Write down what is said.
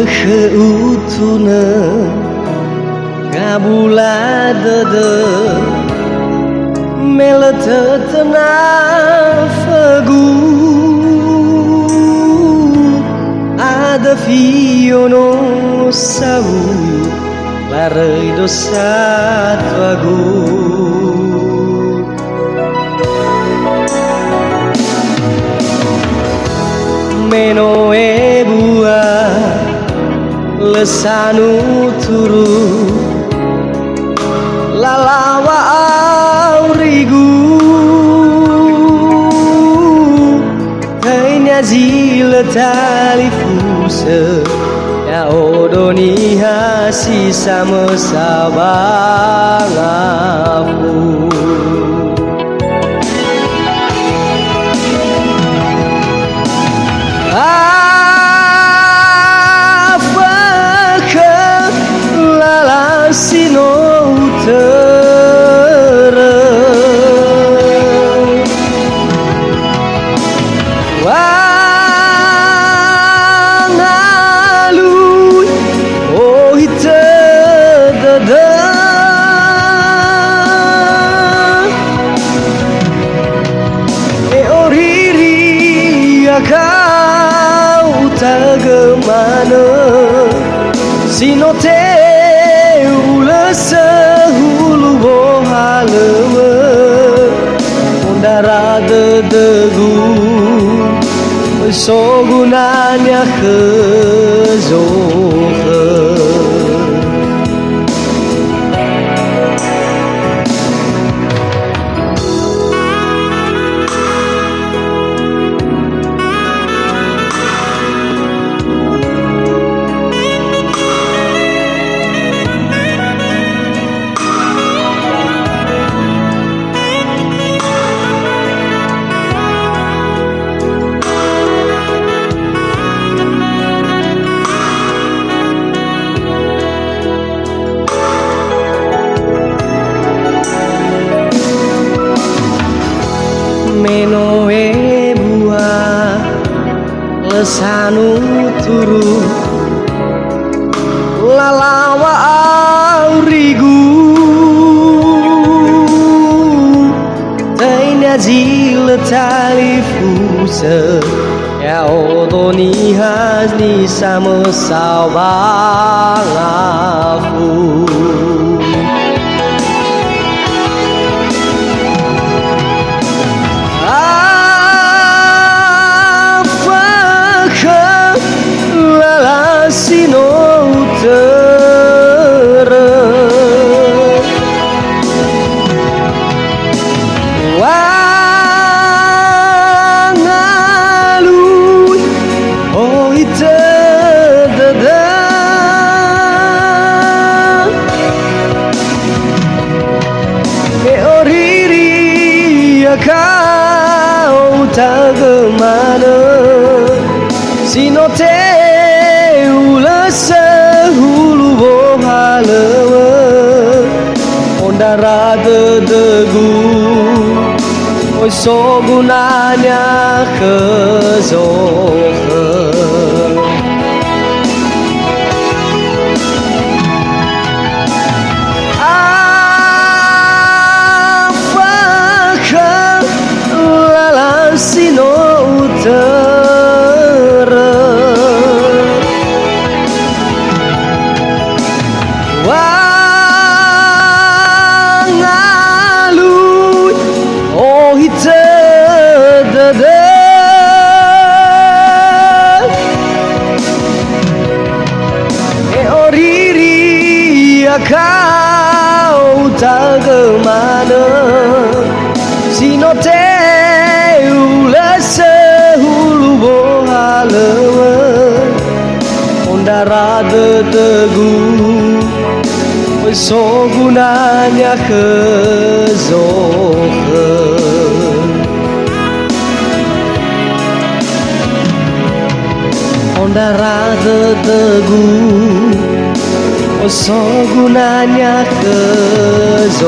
utuna ngabuladede meletetena fagu ada fiono sabu larei dosa tuagu meno e bua lesanu turu lalawa aurigu hanya zila talifuse ya odoni hasi sama sabangapu sino utara wangalu oh itadada e oriri akau tagemana sino te sehulu bohalewe undara dedegu sogunanya kezohe meno e bua lesanu turu lalawa aurigu tainya zila talifuse ya odoni hasni sama sabangafu sino utara wangalu oh itadada e oriri akau tagemana sino te sehulu bohalewe ondara dedegu oi sogunanya kezohe apakah lalang sino utara wangalu oh itadada e oriri akau tagemana sino te ula sehulu bohalewe ondara dedegu sogunanya kezohe ondara dedegu sogunanya kezohe